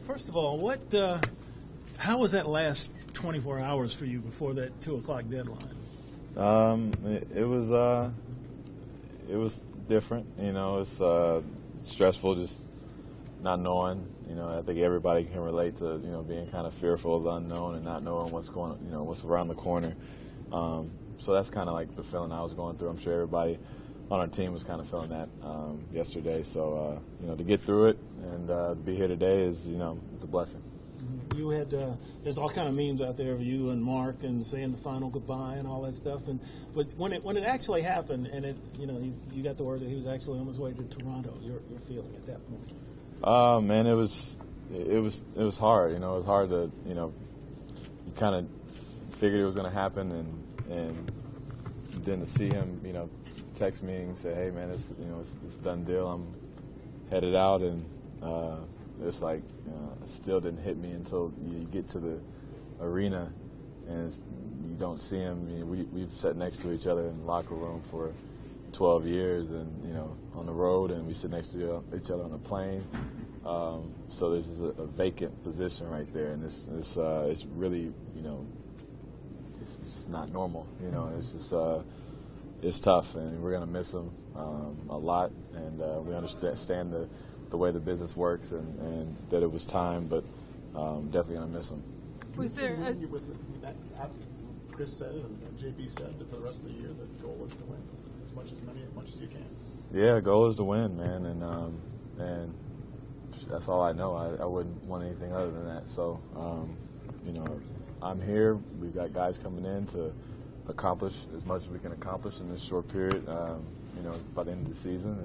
first of all, how was that last 24 hours for you before that 2 o'clock deadline? It was different. It's stressful just not knowing. I think everybody can relate to being kind of fearful of the unknown and not knowing what's what's around the corner. So that's kind of like the feeling I was going through. I'm sure everybody on our team was kind of feeling that yesterday. So to get through it and to be here today is it's a blessing. You had there's all kind of memes out there of you and Mark and saying the final goodbye and all that stuff. But when it actually happened and you got the word that he was actually on his way to Toronto, your feeling at that point? Man, it was hard. It was hard to you kind of figured it was going to happen and then to see him text me and say, hey man, it's a done deal. I'm headed out and. It's like still didn't hit me until you get to the arena and you don't see him. We've sat next to each other in the locker room for 12 years and on the road, and we sit next to each other on the plane. So there's just a vacant position right there, and it's really it's just not normal. It's just it's tough, and we're gonna miss him a lot, and we understand the way the business works and that it was time, but definitely going to miss him. Was there Chris said and JP said that for the rest of the year the goal is to win as much as you can? Yeah, the goal is to win, man, and that's all I know. I wouldn't want anything other than that. So, I'm here. We've got guys coming in to accomplish as much as we can accomplish in this short period, by the end of the season,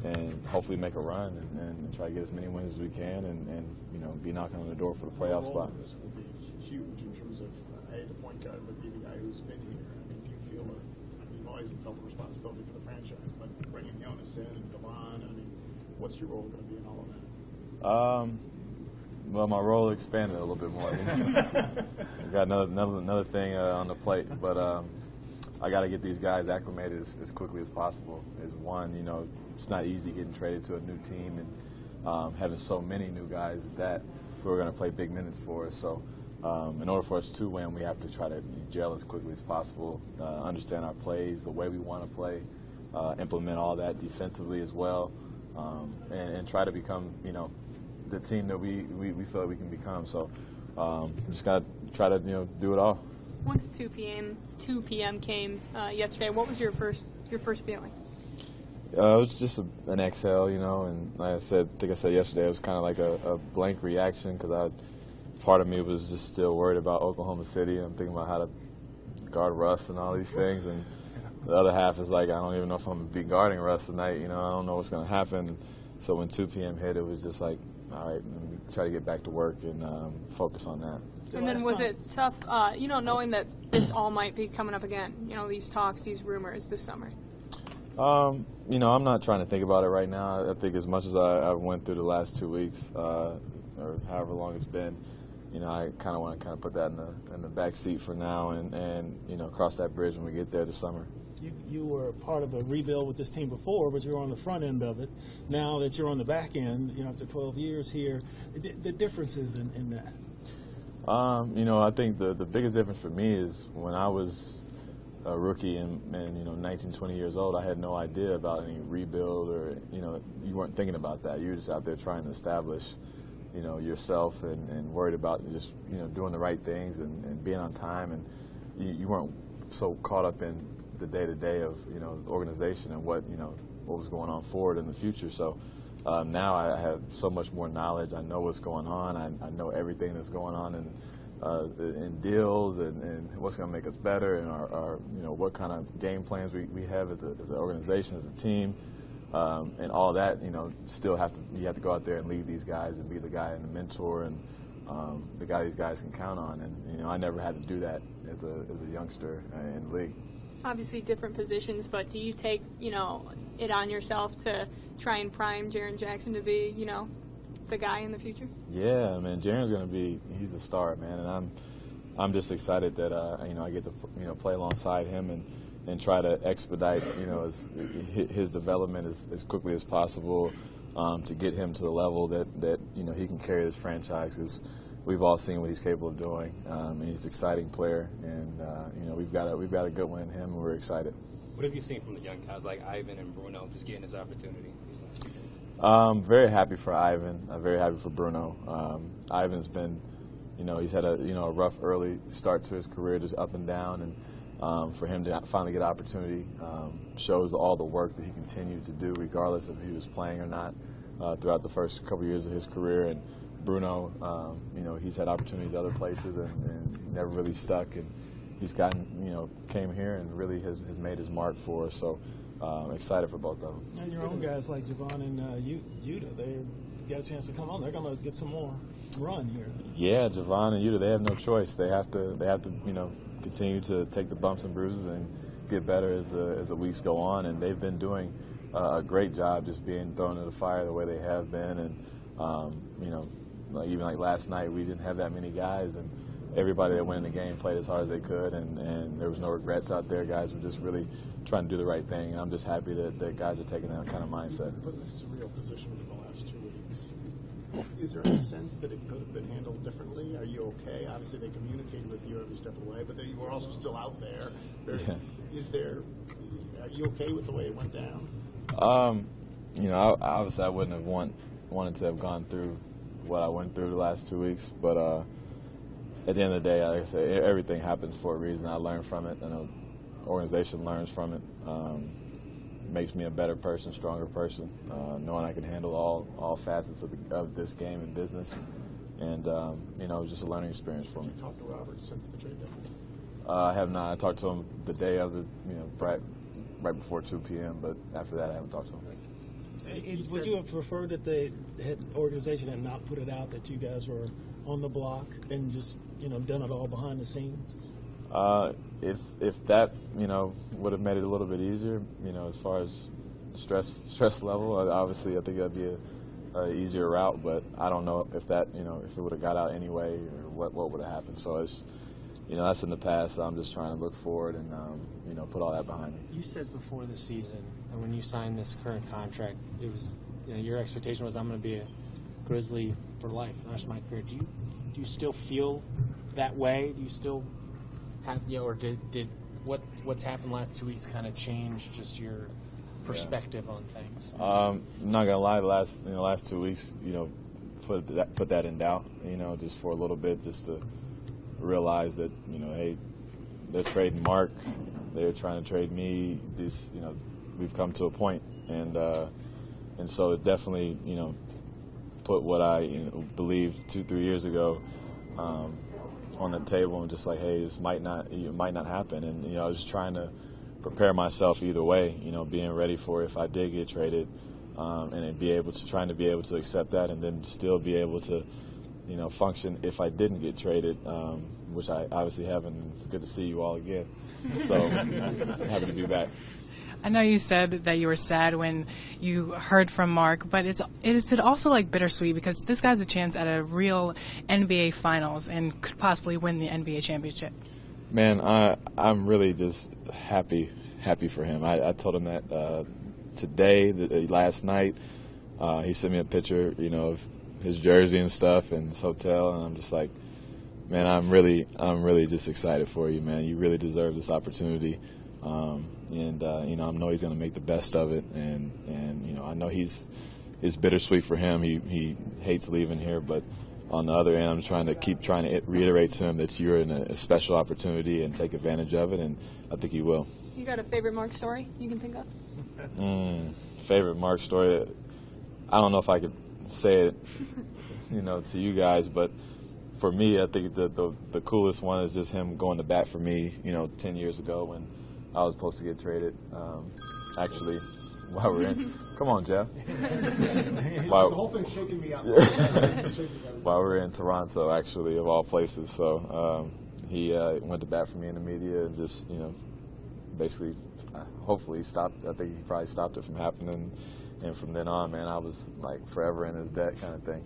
and hopefully make a run and try to get as many wins as we can and be knocking on the door for the playoff spot. This will be huge in terms of the point guard would be the guy who's been here. Do you feel you've always felt the responsibility for the franchise, but bringing Jonas in and Devon, what's your role going to be in all of that? Well, my role expanded a little bit more. I've got another thing on the plate, but I got to get these guys acclimated as quickly as possible. Is one, it's not easy getting traded to a new team and having so many new guys that who are going to play big minutes for us. So in order for us to win, we have to try to gel as quickly as possible, understand our plays, the way we want to play, implement all that defensively as well, and try to become, the team that we feel like we can become. So just got to try to, do it all. Once 2 p.m. came yesterday, what was your first feeling? It was just an exhale, and like I think I said yesterday, it was kind of like a blank reaction because part of me was just still worried about Oklahoma City. I'm thinking about how to guard Russ and all these things, and the other half is like, I don't even know if I'm going to be guarding Russ tonight. I don't know what's going to happen. So when 2 p.m. hit, it was just like, all right, let me try to get back to work and focus on that. And then was it tough, knowing that this all might be coming up again, these talks, these rumors this summer? I'm not trying to think about it right now. I think as much as I went through the last 2 weeks, or however long it's been, I kind of want to put that in the back seat for now and cross that bridge when we get there this summer. You were part of a rebuild with this team before, but you're on the front end of it. Now that you're on the back end, after 12 years here, the differences in that. I think the biggest difference for me is when I was a rookie and 19, 20 years old, I had no idea about any rebuild or, you weren't thinking about that. You were just out there trying to establish, yourself and worried about just, doing the right things and being on time. And you weren't so caught up in the day-to-day of, the organization and what was going on forward in the future. So now I have so much more knowledge. I know what's going on. I know everything that's going on in deals and what's going to make us better and our what kind of game plans we have as an organization, as a team, and all that. Still you have to go out there and lead these guys and be the guy and the mentor and the guy these guys can count on. And I never had to do that as a youngster in the league. Obviously different positions, but do you take it on yourself to try and prime Jaren Jackson to be the guy in the future? Yeah, man, Jaren's he's a star, man, and I'm just excited that I get to play alongside him and try to expedite his development as quickly as possible. to get him to the level that he can carry this franchise. Because we've all seen what he's capable of doing, and he's an exciting player, and we've got a good one in him, and we're excited. What have you seen from the young guys like Ivan and Bruno just getting his opportunity? Very happy for Ivan. Very happy for Bruno. Ivan's been, he's had a rough early start to his career, just up and down, and for him to finally get opportunity shows all the work that he continued to do, regardless of if he was playing or not, throughout the first couple years of his career. And Bruno, he's had opportunities other places and never really stuck, and he's came here and really has made his mark for us. So excited for both of them. And your own guys like Javon and Yuta, they get a chance to come on. They're going to get some more run here. Yeah, Javon and Yuta, they have no choice. They have to continue to take the bumps and bruises and get better as the weeks go on. And they've been doing a great job just being thrown into the fire the way they have been. And even like last night, we didn't have that many guys, and everybody that went in the game played as hard as they could, and there was no regrets out there. Guys were just really trying to do the right thing, and I'm just happy that guys are taking that kind of mindset. Put in a surreal position for the last 2 weeks. Is there any sense that it could have been handled differently? Are you okay? Obviously, they communicated with you every step of the way, but you were also still out there. Are you okay with the way it went down? Obviously, I wouldn't have wanted to have gone through what I went through the last 2 weeks, but at the end of the day, like I said, everything happens for a reason. I learned from it. I know the organization learns from it. It makes me a better person, stronger person, knowing I can handle all facets of this game and business. And, it was just a learning experience for me. Have you talked to Robert since the trade deadline? I have not. I talked to him the day of right before 2 p.m., but after that I haven't talked to him. Would you have preferred that the organization had not put it out, that you guys were on the block and just done it all behind the scenes? If that would have made it a little bit easier, as far as stress level, obviously I think that'd be a easier route. But I don't know if that if it would have got out anyway, or what would have happened. So it's that's in the past. So I'm just trying to look forward and put all that behind me. You said before the season, and when you signed this current contract, it was your expectation was I'm going to be a Grizzly for life, the rest of my career. Do you still feel that way? Do you still have or did what's happened the last 2 weeks kind of change just your perspective on things? I'm not gonna lie, the last 2 weeks, put that in doubt, just for a little bit, just to realize that, hey, they're trading Mark, they're trying to trade me. We've come to a point, and so it definitely, put what I believed 2-3 years ago on the table, and just like, hey, it might not happen. And I was just trying to prepare myself either way, being ready for if I did get traded, and trying to be able to accept that, and then still be able to function if I didn't get traded, which I obviously haven't. It's good to see you all again, so happy to be back. I know you said that you were sad when you heard from Mark, but is it also like bittersweet, because this guy's a chance at a real NBA Finals and could possibly win the NBA championship? Man, I'm really just happy for him. I told him that today, last night. He sent me a picture, of his jersey and stuff and his hotel, and I'm just like, man, I'm really just excited for you, man. You really deserve this opportunity. I know he's going to make the best of it, and I know it's bittersweet for him. He hates leaving here, but on the other end, I'm trying to reiterate to him that you're in a special opportunity and take advantage of it, and I think he will. You got a favorite Mark story you can think of? Favorite Mark story? I don't know if I could say it, to you guys, but for me, I think the coolest one is just him going to bat for me, 10 years ago when I was supposed to get traded. Actually, while we're in, come on, Jeff. The whole thing's shaking me up. While we're in Toronto, actually, of all places. So he went to bat for me in the media and just, basically, hopefully stopped. I think he probably stopped it from happening. And from then on, man, I was like forever in his debt kind of thing.